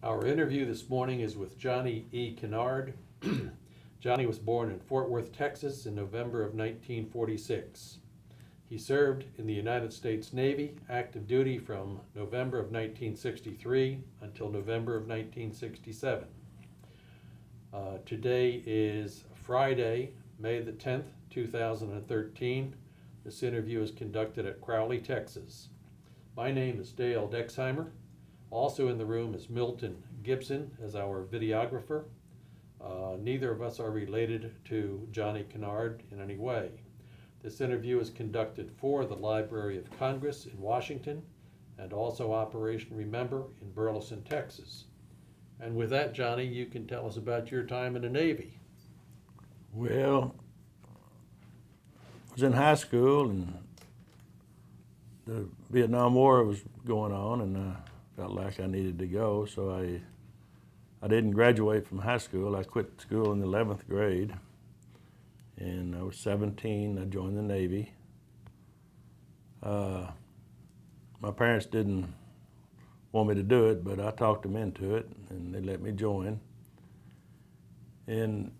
Our interview this morning is with Johnny E. Kennard. Johnny was born in Fort Worth, Texas in November of 1946. He served in the United States Navy, active duty from November of 1963 until November of 1967. Today is Friday, May the 10th, 2013. This interview is conducted at Crowley, Texas. My name is Dale Dexheimer. Also in the room is Milton Gibson as our videographer. Neither of us are related to Johnny Kennard in any way. This interview is conducted for the Library of Congress in Washington and also Operation Remember in Burleson, Texas. And with that, Johnny, you can tell us about your time in the Navy. Well, I was in high school and the Vietnam War was going on, and I felt like I needed to go, so I didn't graduate from high school. I quit school in the 11th grade, and I was 17. I joined the Navy. My parents didn't want me to do it, but I talked them into it, and they let me join. And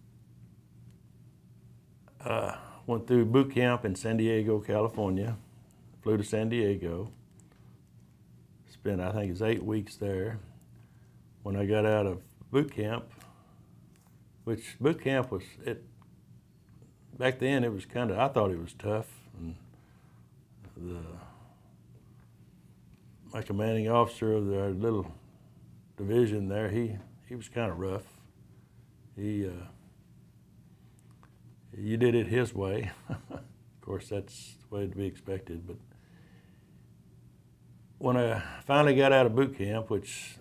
went through boot camp in San Diego, California. Flew to San Diego. Spent, I think it's 8 weeks there. When I got out of boot camp, which boot camp was, back then it was kind of, I thought it was tough. And my commanding officer of our little division there, he was kind of rough. You did it his way. Of course, that's the way to be expected. But when I finally got out of boot camp, which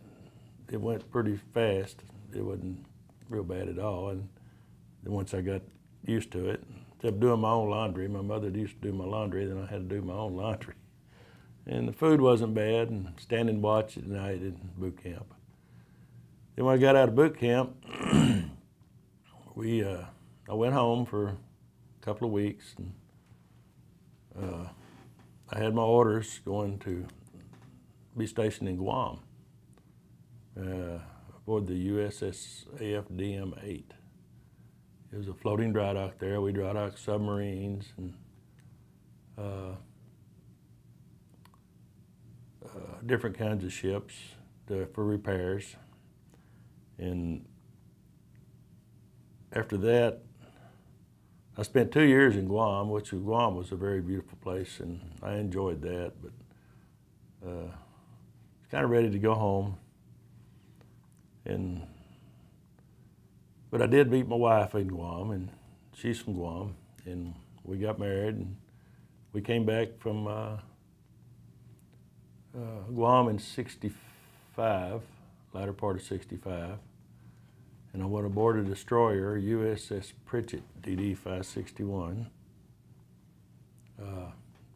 it went pretty fast, it wasn't real bad at all. And then once I got used to it, except doing my own laundry, my mother used to do my laundry, then I had to do my own laundry. And the food wasn't bad, and standing watch at night in boot camp. Then when I got out of boot camp, I went home for a couple of weeks, and I had my orders going to be stationed in Guam aboard the USS AFDM-8. It was a floating dry dock there. We dry docked submarines and different kinds of ships for repairs. And after that, I spent 2 years in Guam, which Guam was a very beautiful place, and I enjoyed that, but I was kind of ready to go home. But I did meet my wife in Guam, and she's from Guam, and we got married, and we came back from Guam in '65, latter part of '65. And I went aboard a destroyer, USS Pritchett, DD-561.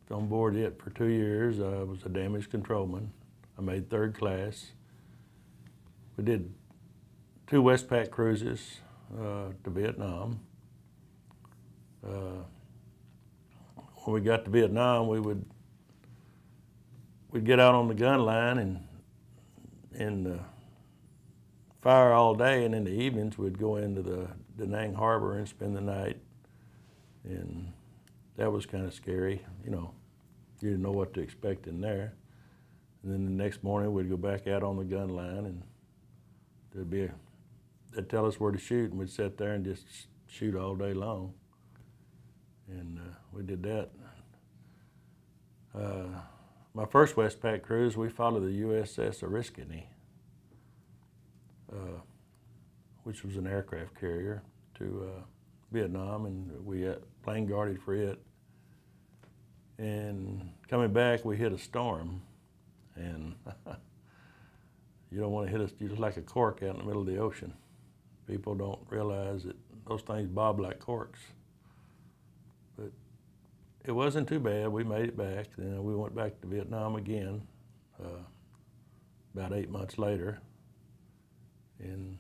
On board it for 2 years. I was a damage controlman. I made 3rd class. We did 2 Westpac cruises to Vietnam. When we got to Vietnam, we'd get out on the gun line and fire all day, and in the evenings we'd go into the Da Nang Harbor and spend the night, and that was kind of scary. You know, you didn't know what to expect in there. And then the next morning we'd go back out on the gun line, and they'd tell us where to shoot, and we'd sit there and just shoot all day long. And we did that. My first Westpac cruise, we followed the USS Oriskany, which was an aircraft carrier, to Vietnam, and we plane guarded for it. And coming back, we hit a storm, and you don't want to hit you're just like a cork out in the middle of the ocean. People don't realize that those things bob like corks. But it wasn't too bad. We made it back. Then we went back to Vietnam again about 8 months later, and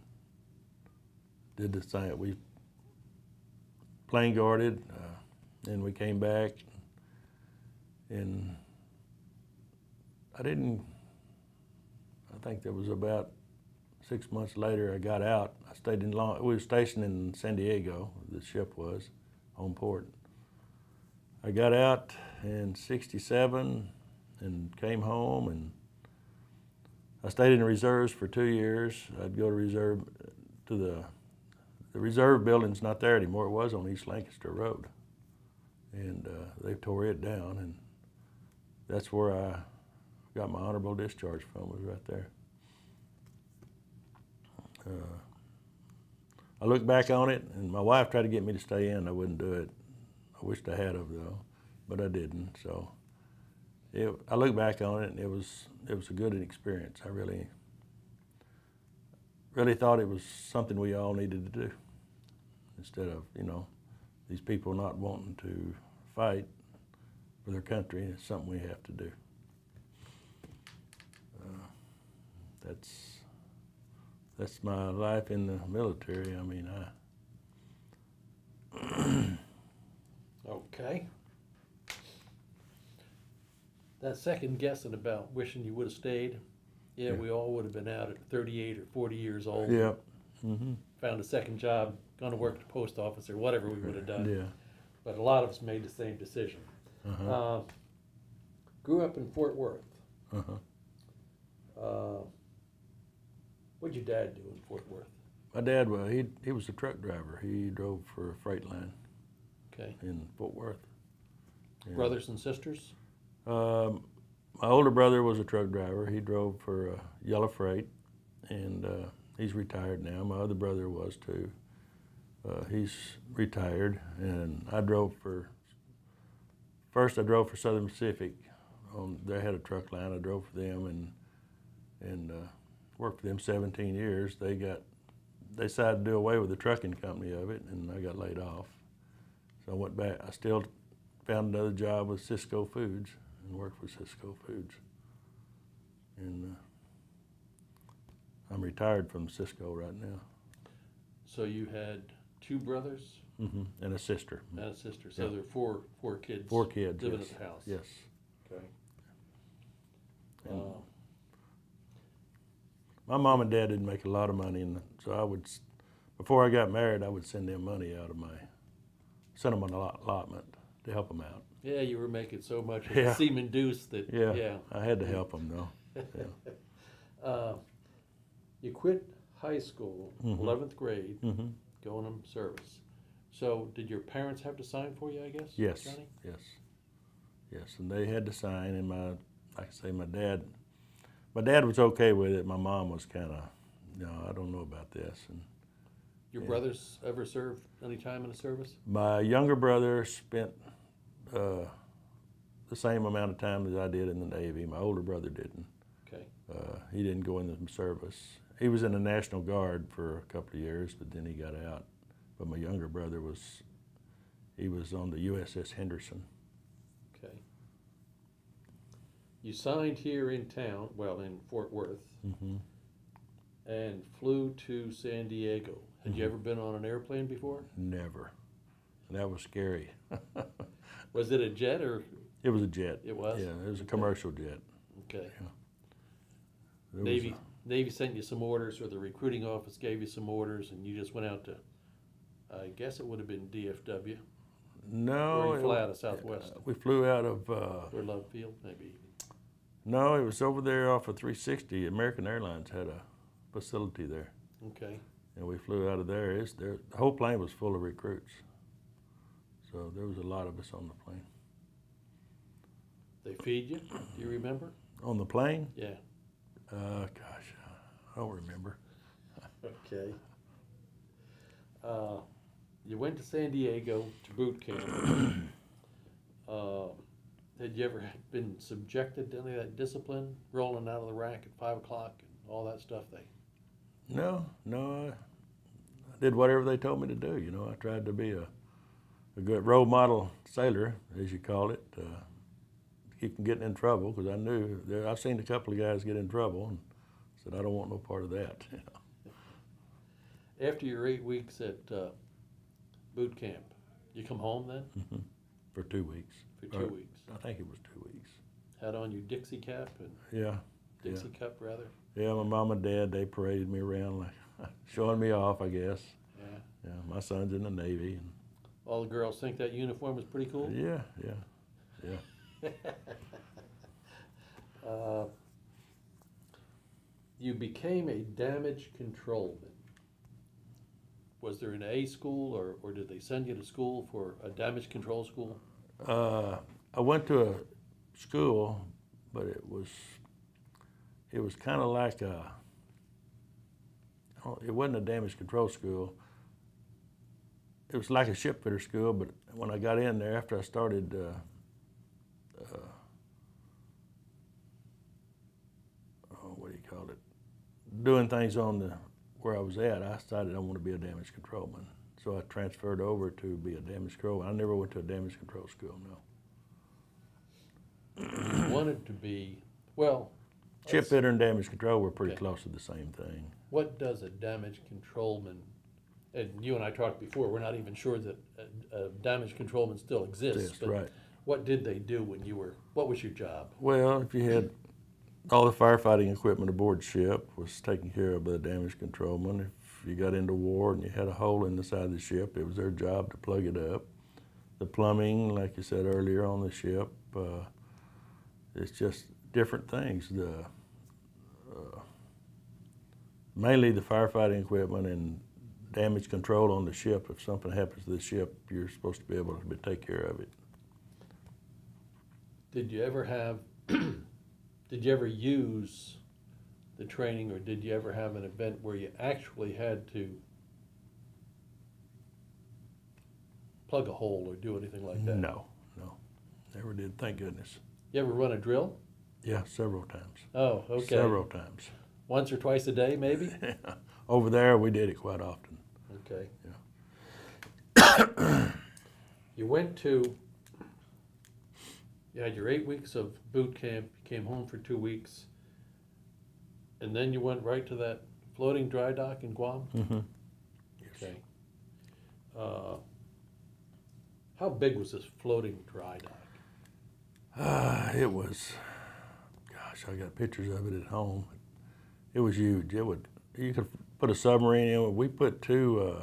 did the thing. We plane guarded, and we came back, and I think there was about 6 months later, I got out. I stayed in we were stationed in San Diego, the ship was, on port. I got out in '67 and came home, and I stayed in the reserves for 2 years. I'd go to reserve, to the reserve building's not there anymore. It was on East Lancaster Road. And they tore it down, and that's where I got my honorable discharge from, was right there. I look back on it, and my wife tried to get me to stay in. I wouldn't do it. I wished I had of, though, but I didn't. So I look back on it, and it was a good experience. I really thought it was something we all needed to do, instead of, you know, these people not wanting to fight for their country. It's something we have to do. That's my life in the military. I mean, Okay. That second guessing about wishing you would have stayed, yeah, we all would have been out at 38 or 40 years old. Yeah. Mm-hmm. Found a second job, gone to work at the post office or whatever we would have done. Yeah. But a lot of us made the same decision. Uh-huh. Grew up in Fort Worth. Uh-huh. What'd your dad do in Fort Worth? My dad, well, he was a truck driver. He drove for a freight line. Okay. In Fort Worth. Yeah. Brothers and sisters? My older brother was a truck driver. He drove for Yellow Freight, and he's retired now. My other brother was too. He's retired, and I drove for Southern Pacific. They had a truck line. I drove for them and worked for them 17 years. They decided to do away with the trucking company of it, and I got laid off. So I went back. I still found another job with Cisco Foods and worked for Cisco Foods. And I'm retired from Cisco right now. So you had two brothers? Mm-hmm. And a sister. And a sister. So Yeah. there are four kids. 4 kids. Living Yes. at the house. Yes. Okay. And my mom and dad didn't make a lot of money, and so before I got married, I would send them money out of send them an allotment to help them out. Yeah, you were making so much it Yeah. seemed induced that, Yeah. I had to help them, though. Yeah. You quit high school, Mhm. 11th grade, Mm-hmm. going in service. So did your parents have to sign for you, I guess, Yes. Johnny? Yes, and they had to sign, and like I say, my dad was okay with it. My mom was kind of, no, I don't know about this. And Your Yeah. brothers ever served any time in the service? my younger brother spent the same amount of time as I did in the Navy. My older brother didn't. Okay. He didn't go in the service. He was in the National Guard for a couple of years, but then he got out. But my younger brother was on the USS Henderson. Okay. You signed here in town, well, in Fort Worth, Mm-hmm. and flew to San Diego. Had you ever been on an airplane before? Never. That was scary. Was it a jet or? It was a jet. It was? Yeah, it was a commercial jet. Okay. There Navy sent you some orders, or the recruiting office gave you some orders, and you just went out to, I guess it would have been DFW. No. Or you fly out of Southwest. We flew out of. Or Love Field, maybe. No, it was over there off of 360. American Airlines had a facility there. Okay. And we flew out of there. The whole plane was full of recruits. So there was a lot of us on the plane. They feed you? Do you remember? On the plane? Yeah. Gosh, I don't remember. Okay. You went to San Diego to boot camp. Had you ever been subjected to any of that discipline, rolling out of the rack at 5 o'clock and all that stuff? No, I did whatever they told me to do. You know, I tried to be a good role model sailor, as you call it, keep from getting in trouble, because I knew I've seen a couple of guys get in trouble, and said I don't want no part of that. You know. After your 8 weeks at boot camp, you come home then? Mm-hmm. For 2 weeks. For 2 weeks. I think it was 2 weeks. Had on your Dixie cap and Yeah. Dixie cup rather. Yeah, my mom and dad, they paraded me around, like showing me off, I guess. Yeah. Yeah, my son's in the Navy. And All the girls think that uniform was pretty cool? yeah. You became a damage controlman. Was there an A school, or did they send you to school for a damage control school? I went to a school, but it was kind of like it wasn't a damage control school. It was like a ship fitter school, but when I got in there, after I started what do you call it, doing things on where I was at, I decided I want to be a damage controlman. So I transferred over to be a damage controlman. I never went to a damage control school, no. You wanted to be, well... Ship fitter and damage control were pretty Okay. close to the same thing. What does a damage controlman, and you and I talked before, we're not even sure that a damage controlman still exists. But right. what did they do when you were, what was your job? Well, if you had all the firefighting equipment aboard ship was taken care of by the damage controlman. If you got into war and you had a hole in the side of the ship, it was their job to plug it up. The plumbing, like you said earlier on the ship, it's just different things. Mainly the firefighting equipment and damage control on the ship. If something happens to the ship, you're supposed to be able to take care of it. Did you ever have, did you ever use the training, or did you ever have an event where you actually had to plug a hole or do anything like that? No, never did, thank goodness. You ever run a drill? Yeah, several times. Oh, okay. Several times. Once or twice a day, maybe? Over there, we did it quite often. Okay. Yeah. You went to, you had your 8 weeks of boot camp, you came home for 2 weeks, and then you went right to that floating dry dock in Guam? Mm-hmm. Yes. Okay. How big was this floating dry dock? It was, gosh, I got pictures of it at home. It was huge. You could put a submarine in it. We put two,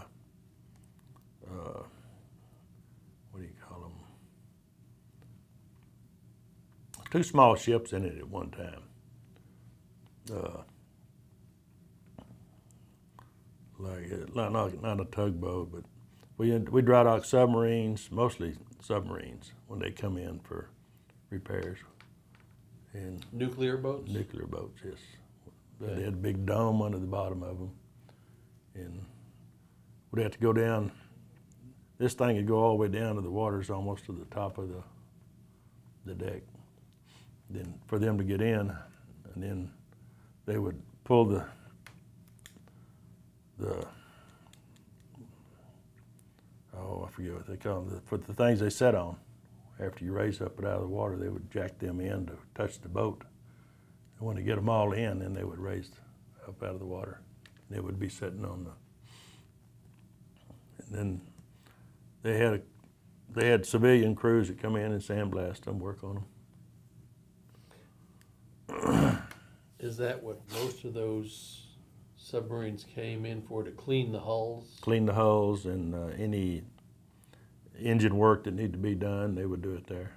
what do you call them? Two small ships in it at one time. Not a tugboat, but we dry dock submarines, mostly submarines, when they come in for repairs. And Nuclear boats? nuclear boats, yes. Okay. They had a big dome under the bottom of them, and we'd have to go down. This thing would go all the way down to the waters, almost to the top of the deck. Then for them to get in, and then they would pull the I forget what they call them, for the things they set on. After you raise up it out of the water, they would jack them in to touch the boat. And when they get them all in, then they would raise up out of the water. And they would be sitting on and then they had civilian crews that come in and sandblast them, work on them. Is that what most of those submarines came in for, to clean the hulls? Clean the hulls and any engine work that needed to be done, they would do it there.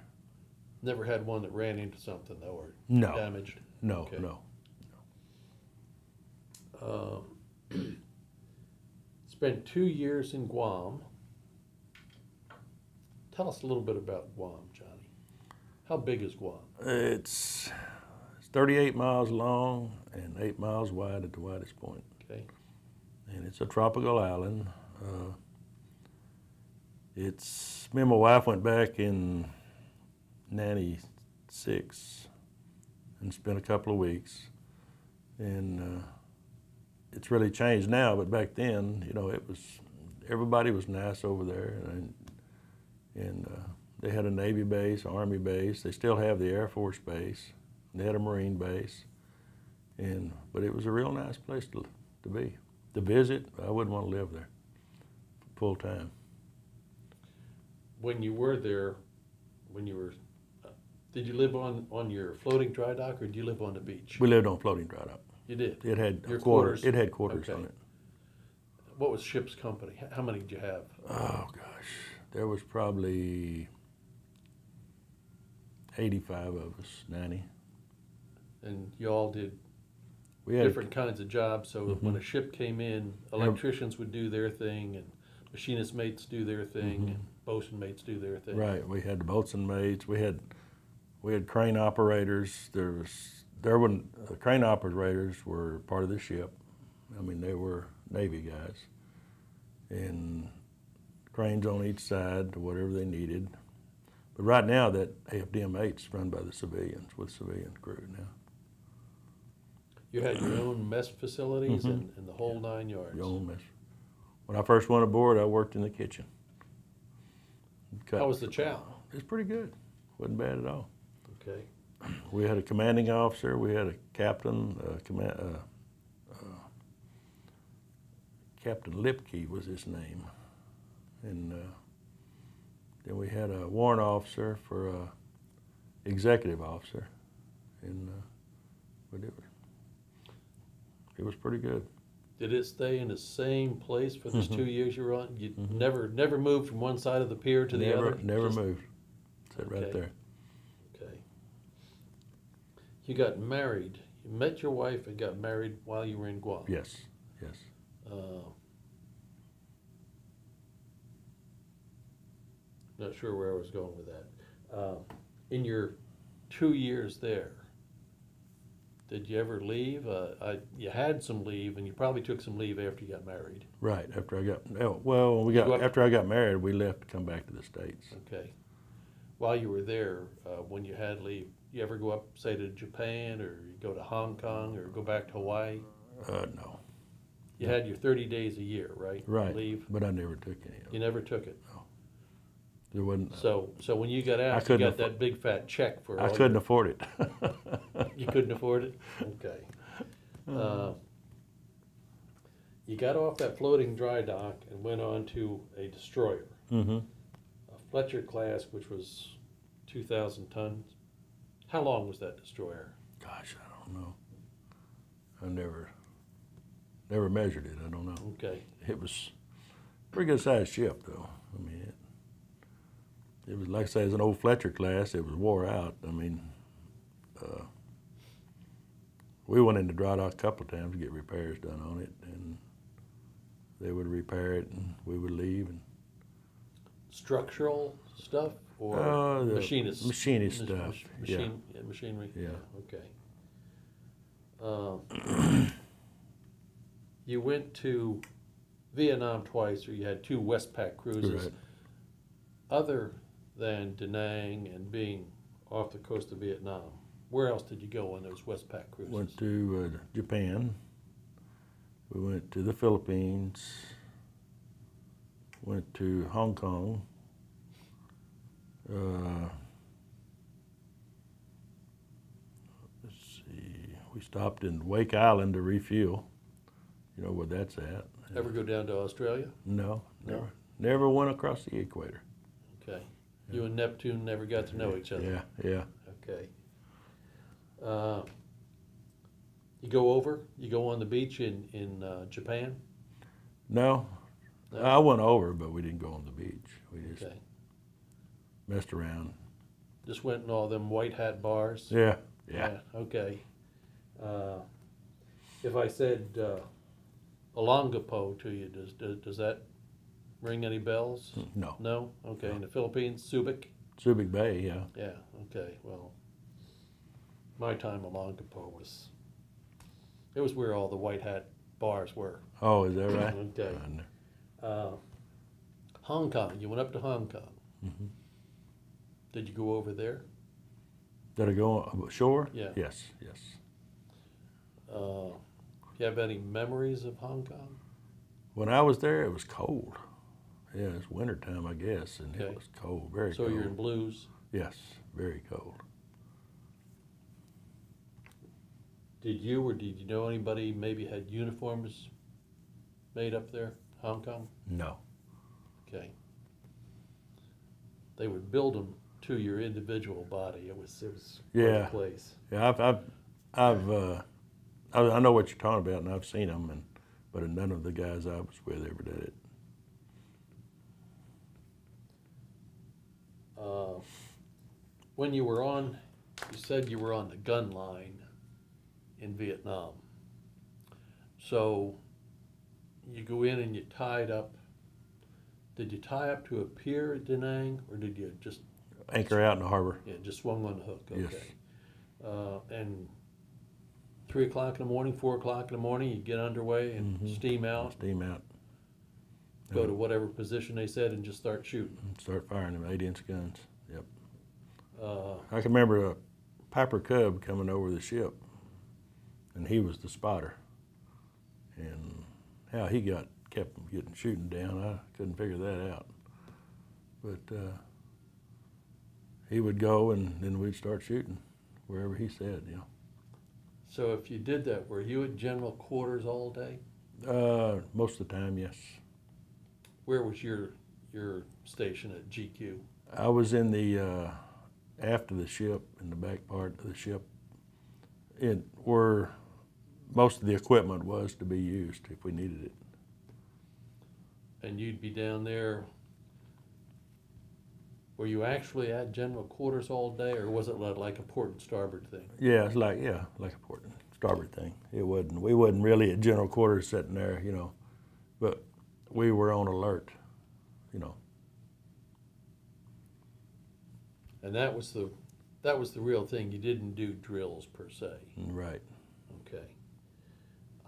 Never had one that ran into something though, or No. damaged? No, Okay. no. Spent 2 years in Guam. Tell us a little bit about Guam, Johnny. How big is Guam? It's 38 miles long and 8 miles wide at the widest point. Okay. And it's a tropical island. Me and my wife went back in '96 and spent a couple of weeks. And it's really changed now, but back then, everybody was nice over there. And they had a Navy base, Army base. They still have the Air Force base. They had a Marine base. But it was a real nice place to be. To visit, I wouldn't want to live there full time. When you were there, did you live on your floating dry dock, or did you live on the beach? We lived on floating dry dock. You did? It had Your quarters. quarters? It had quarters Okay. on it. What was ship's company? How many did you have? Oh gosh, there was probably 85 of us, 90. And you all did We had different kinds of jobs, so that when a ship came in, electricians would do their thing, and machinist mates do their thing, and bosun mates do their thing. right. We had the boatswain mates. We had crane operators. The crane operators were part of the ship. I mean, they were Navy guys, and cranes on each side, whatever they needed. But right now, that AFDM-8's run by the civilians with civilian crew now. You had your own mess facilities and the whole 9 yards. Your own mess. When I first went aboard, I worked in the kitchen. How was the chow? It was pretty good. Wasn't bad at all. Okay. We had a commanding officer. We had a captain. Captain Lipke was his name, and then we had a warrant officer for a executive officer, and it was pretty good. Did it stay in the same place for those 2 years you were on? You never moved from one side of the pier to the other? Never moved. Sat right Okay. there. Okay. You got married. You met your wife and got married while you were in Guam. Yes, yes. Not sure where I was going with that. In your 2 years there, did you ever leave? You had some leave, and you probably took some leave after you got married. Right after I got after I got married, we left to come back to the States. Okay. While you were there, when you had leave, you ever go up, say, to Japan, or you go to Hong Kong, or go back to Hawaii? No. You had your 30 days a year, right? Right. Leave. But I never took any of it. You never took it. No. There wasn't. So when you got out, you couldn't got that big fat check for. I all couldn't afford it. You couldn't afford it. Okay. You got off that floating dry dock and went on to a destroyer, Mm-hmm. a Fletcher class, which was 2,000 tons. How long was that destroyer? Gosh, I don't know. I never measured it. I don't know. Okay. It was a pretty good sized ship, though. I mean, it was like I say, it was an old Fletcher class. It was wore out. I mean, we went into dry dock a couple of times to get repairs done on it, and they would repair it, and we would leave. And Structural stuff or the machinist? machinist stuff. Machinery. Yeah. Okay. You went to Vietnam twice, or you had 2 Westpac cruises. Right. Other than Da Nang and being off the coast of Vietnam, where else did you go on those Westpac cruises? Went to Japan. We went to the Philippines. Went to Hong Kong. Let's see. We stopped in Wake Island to refuel. You know where that's at? Ever go down to Australia? No, No? never went across the equator. Okay. You and Neptune never got to know each other? Yeah. Okay. You go over? You go on the beach in Japan? No, No? I went over, but we didn't go on the beach. We just Okay. messed around. Just went in all them white hat bars? Yeah. Okay. If I said Olongapo to you, does that ring any bells? No. No? Okay. In the Philippines, Subic? Subic Bay, yeah. Yeah. Okay. Well, my time Olongapo was where all the white hat bars were. Oh, is that right? Okay. Hong Kong. You went up to Hong Kong. Mm-hmm. Did you go over there? Did I go on shore? Yeah. Yes. Do you have any memories of Hong Kong? When I was there, it was cold. Yeah, it's wintertime, I guess, and Okay. it was cold, very So cold. you're in blues. Yes, very cold. Did you or did you know anybody maybe had uniforms made up there, Hong Kong? No. Okay. They would build them to your individual body. It was quite a Yeah. place. Yeah, I know what you're talking about, and I've seen them, but none of the guys I was with ever did it. When you were on, you said you were on the gun line in Vietnam. So you go in and you tied up. Did you tie up to a pier at Da Nang, or did you just Anchor out in the harbor. Yeah, just swung on the hook. Okay. Yes. And 3 o'clock in the morning, 4 o'clock in the morning, you get underway and steam out. Steam out. Go to whatever position they said and just start shooting. Start firing them 8-inch guns. Yep. Uh, I can remember a Piper Cub coming over the ship, and he was the spotter. And how he kept getting shooting down, I couldn't figure that out. But he would go, and then we'd start shooting wherever he said, you know. So if you did that, were you at general quarters all day? Most of the time, yes. Where was your station at GQ? I was in the after the ship, in the back part of the ship, where most of the equipment was to be used if we needed it. And you'd be down there. Were you actually at general quarters all day, or was it like a port and starboard thing? Yeah, it's like a port and starboard thing. It wasn't. We wasn't really at general quarters sitting there, you know, but we were on alert, you know. And that was the real thing. You didn't do drills per se. Right. Okay.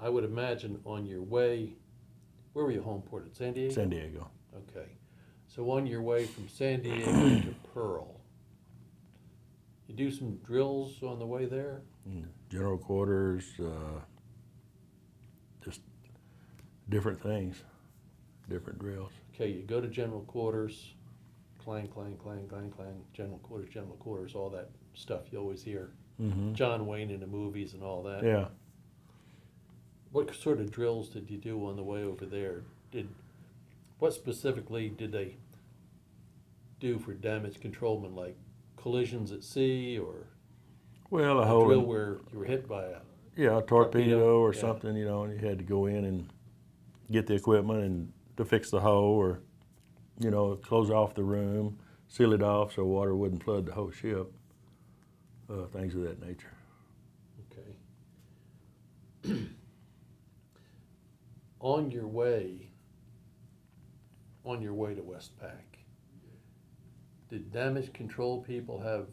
I would imagine on your way, where were you home ported? San Diego? San Diego. Okay. So on your way from San Diego to Pearl, you do some drills on the way there? General quarters, just different things, different drills. Okay, you go to general quarters, clang, clang, clang, clang, clang, general quarters, all that stuff you always hear. John Wayne in the movies and all that. Yeah. What sort of drills did you do on the way over there? What specifically did they do for damage controlman, like collisions at sea, or Well, a drill where you were hit by a torpedo or yeah. something, you know, and you had to go in and get the equipment and to fix the hull, or, you know, close off the room, seal it off so water wouldn't flood the whole ship, things of that nature. Okay. On your way to Westpac, did damage control people have,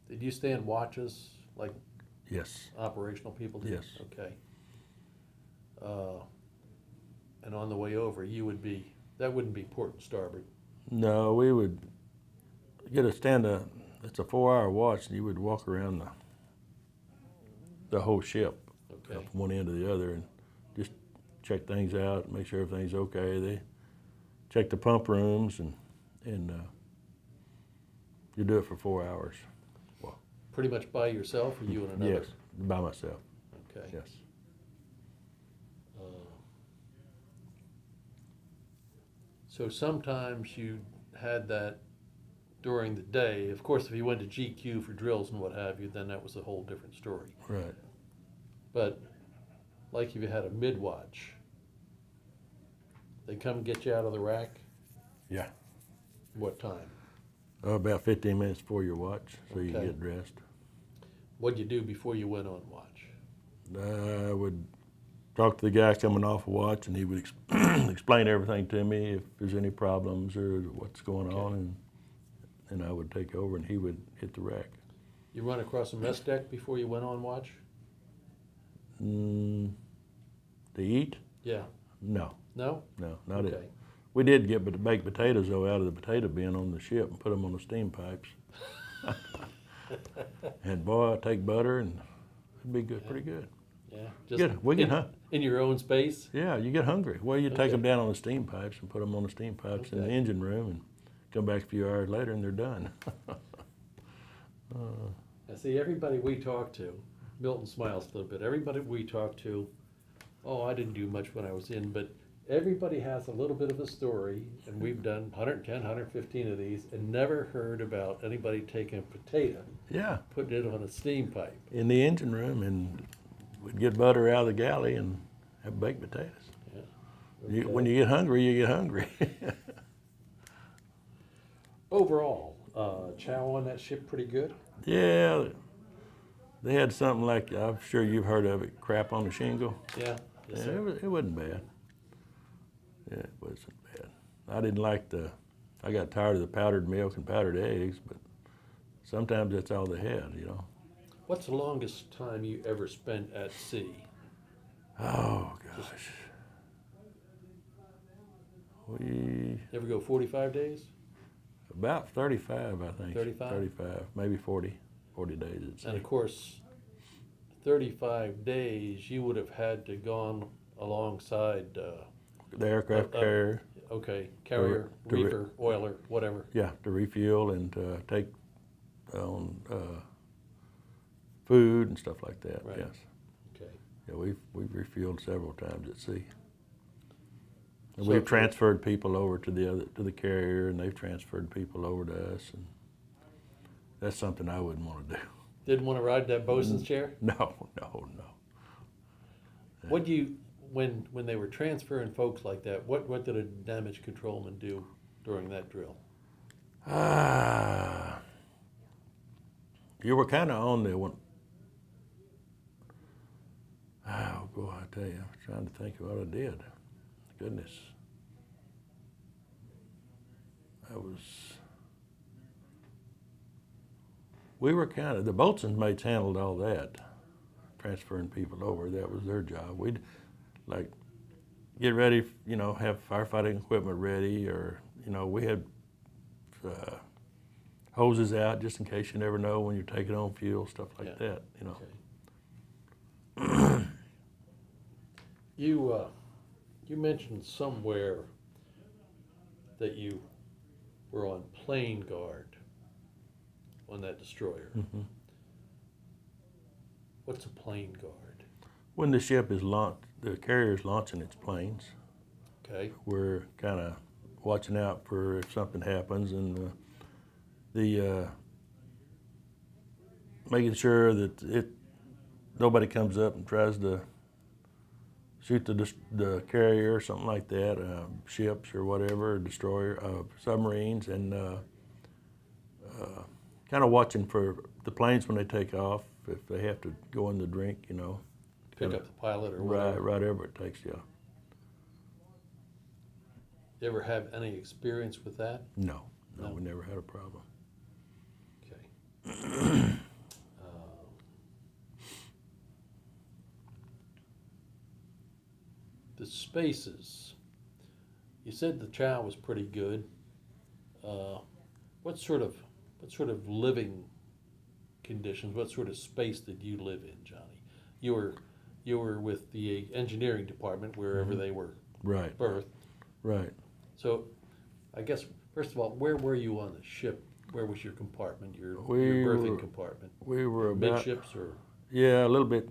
did you stand watches like Yes. operational people did? Yes. Okay. And on the way over, that wouldn't be port and starboard. No, we would get it's a 4-hour watch, and you would walk around the whole ship, Okay. from one end to the other, and just check things out, make sure everything's okay. They check the pump rooms, and you do it for 4 hours. Well, Pretty much by yourself, or you and another? yes, by myself. Okay. Yes. So sometimes you had that during the day. Of course, if you went to GQ for drills and what have you, then that was a whole different story. Right. But like if you had a mid-watch, they come get you out of the rack? Yeah. What time? About 15 minutes before your watch, so you can Okay. get dressed. What'd you do before you went on watch? I would talk to the guy coming off a watch, and he would explain everything to me if there's any problems or what's going on, and I would take over, and he would hit the rack. You run across a mess deck before you went on watch? To eat? Yeah. No, No? not Okay. it. We did get baked potatoes, though, out of the potato bin on the ship and put them on the steam pipes. And boy, I take butter, and it'd be good, pretty good. Yeah. Just in your own space? Yeah, you get hungry. Well, you take Okay. them down on the steam pipes and put them on the steam pipes in the Okay. engine room, and come back a few hours later, and they're done. I see everybody we talk to, Milton smiles a little bit, everybody we talk to, oh, I didn't do much when I was in, but everybody has a little bit of a story, and we've done 110, 115 of these, and never heard about anybody taking a potato, Yeah, putting it on a steam pipe. in the engine room, and we'd get butter out of the galley and have baked potatoes. Yeah. Okay. When you get hungry, you get hungry. Overall, chow on that ship pretty good? Yeah, they had something like, I'm sure you've heard of it, crap on the shingle. Yeah. Yes, Yeah, sir. it wasn't bad. Yeah, it wasn't bad. I didn't like I got tired of the powdered milk and powdered eggs, but sometimes that's all they had, you know. What's the longest time you ever spent at sea? Oh, gosh. We, Ever go 45 days? about 35, I think. 35? 35, maybe 40 days at sea. And of course, 35 days, you would have had to gone alongside, The aircraft carrier. okay, carrier, To re- reefer, oiler, whatever. Yeah, to refuel and to take on food and stuff like that. Right. Yes. Okay. Yeah, we've refueled several times at sea. And So we've for- transferred people over to the carrier, and they've transferred people over to us, and that's something I wouldn't want to do. Didn't want to ride that bosun's chair? No. What do you, when they were transferring folks like that, what did a damage controlman do during that drill? You were kind of on there when. Oh boy, I tell you, I'm trying to think of what I did. Goodness. We were kind of, the boatswain's mates handled all that, transferring people over. That was their job. We'd like get ready, you know, have firefighting equipment ready, or, you know, we had hoses out just in case you never know when you're taking on fuel, stuff like Yeah. that, you know. Okay. You mentioned somewhere that you were on plane guard on that destroyer. Mhm. What's a plane guard? When the ship is launched, the carrier's launching its planes, Okay. we're kind of watching out for if something happens, and making sure that nobody comes up and tries to shoot the carrier or something like that, ships or whatever, destroyer, submarines, and kind of watching for the planes when they take off, if they have to go in the drink, you know. Pick up the pilot or Right, whatever. whatever it takes, yeah. You ever have any experience with that? No, No. we never had a problem. Okay. The spaces. You said the chow was pretty good. What sort of living conditions? What sort of space did you live in, Johnny? You were with the engineering department wherever they were Right, berthed. right. So, I guess first of all, where were you on the ship? Where was your compartment? Your We berthing were- compartment? We were about, Midships or? yeah, a little bit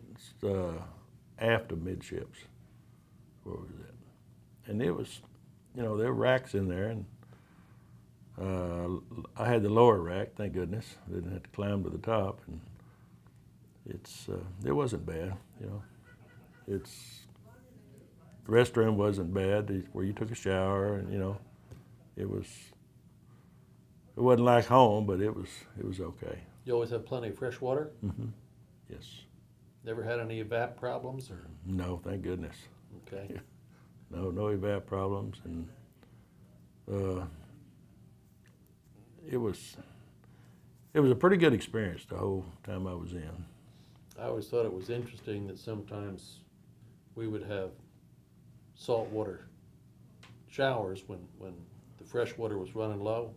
aft of midships. Where was that? And it was, you know, there were racks in there, and I had the lower rack, thank goodness. I didn't have to climb to the top, and it wasn't bad, you know. The restroom wasn't bad, where you took a shower, and, you know, it wasn't like home, but it was okay. You always have plenty of fresh water? Mm-hmm. Yes. Never had any evap problems or? No, thank goodness. Okay. No evap problems, and it was a pretty good experience the whole time I was in. I always thought it was interesting that sometimes we would have saltwater showers when the fresh water was running low.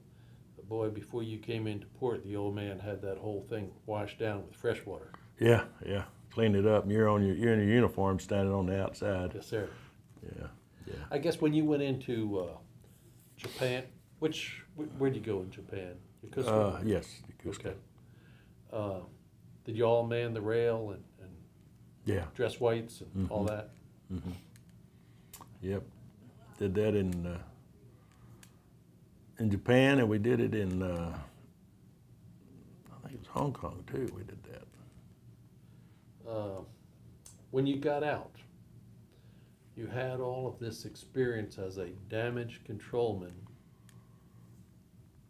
But boy, before you came into port, the old man had that whole thing washed down with fresh water. Yeah, clean it up, and you're in your uniform standing on the outside. Yes, sir. Yeah. I guess when you went into Japan, where'd you go in Japan? Yokosuka? Yes, Yokosuka. Okay. Did you all man the rail and Yeah. dress whites and all that? Mm-hmm. Yep. Did that in Japan, and we did it in I think it was Hong Kong too. We did that. when you got out, you had all of this experience as a damage controlman.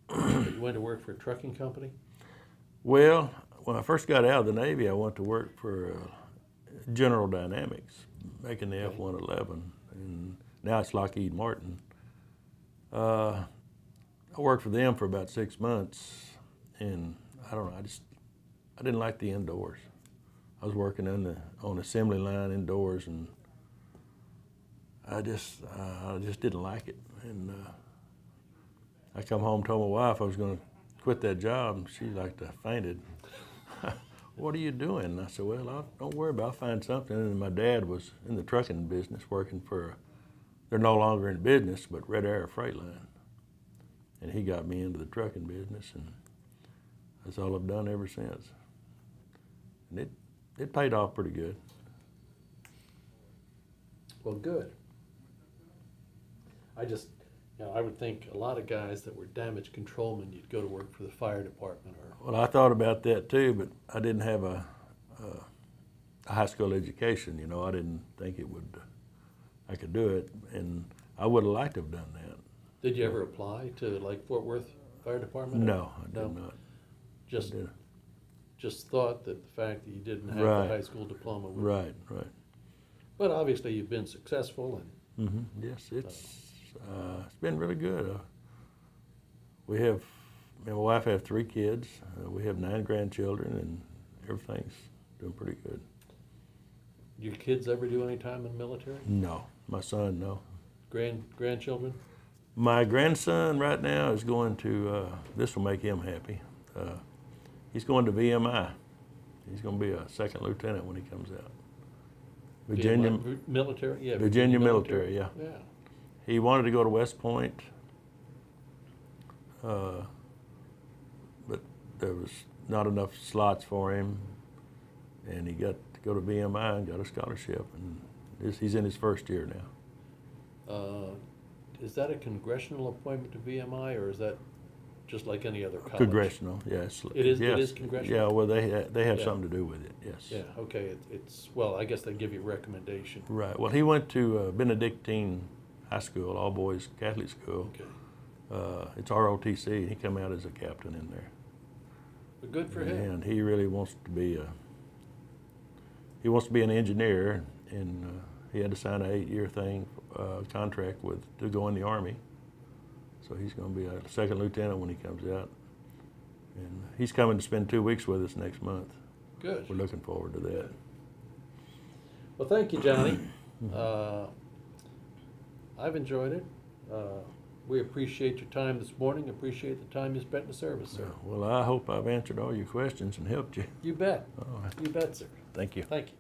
But you went to work for a trucking company? Well, when I first got out of the Navy, I went to work for General Dynamics, making the Okay. F-111, and now it's Lockheed Martin. I worked for them for about 6 months, and I don't know, I didn't like the indoors. I was working on the assembly line indoors, and I just didn't like it. And I come home, told my wife I was going to quit that job, and she like fainted. What are you doing? And I said, well, don't worry about it, I'll find something. And my dad was in the trucking business, working for, they're no longer in business, but Red Arrow Freight Line. And he got me into the trucking business, and that's all I've done ever since. And it paid off pretty good. Well, good. I would think a lot of guys that were damage controlmen, you'd go to work for the fire department or. Well, I thought about that too, but I didn't have a high school education. You know, I didn't think I could do it, and I would have liked to have done that. Did you ever apply to like Fort Worth Fire Department? No, I did not. Just thought that the fact that you didn't have Right. a high school diploma would. Right. But obviously you've been successful and. Yes, it's been really good. Me and my wife have 3 kids. We have 9 grandchildren, and everything's doing pretty good. Your kids ever do any time in the military? No, my son, no. Grandchildren? My grandson right now is going to, this will make him happy. He's going to VMI. He's going to be a 2nd lieutenant when he comes out. Virginia military? Yeah. Virginia military, yeah. Yeah. He wanted to go to West Point, but there was not enough slots for him, and he got to go to VMI and got a scholarship, and he's in his 1st year now. Is that a congressional appointment to VMI, or is that just like any other college? Congressional, yes. It is. Yes. It is congressional. Yeah, well, they have Yeah. something to do with it. Yes. Yeah. Okay. Well, I guess they give you a recommendation. Right. Well, he went to Benedictine High School, all boys Catholic school. Okay. It's ROTC. He came out as a captain in there. But good for him. And he really wants to be an engineer, and he had to sign an 8-year contract to go in the Army. So he's going to be a 2nd lieutenant when he comes out. And he's coming to spend 2 weeks with us next month. Good. We're looking forward to that. Well, thank you, Johnny. I've enjoyed it. We appreciate your time this morning. Appreciate the time you spent in the service, sir. Well, I hope I've answered all your questions and helped you. You bet. All right. You bet, sir. Thank you. Thank you.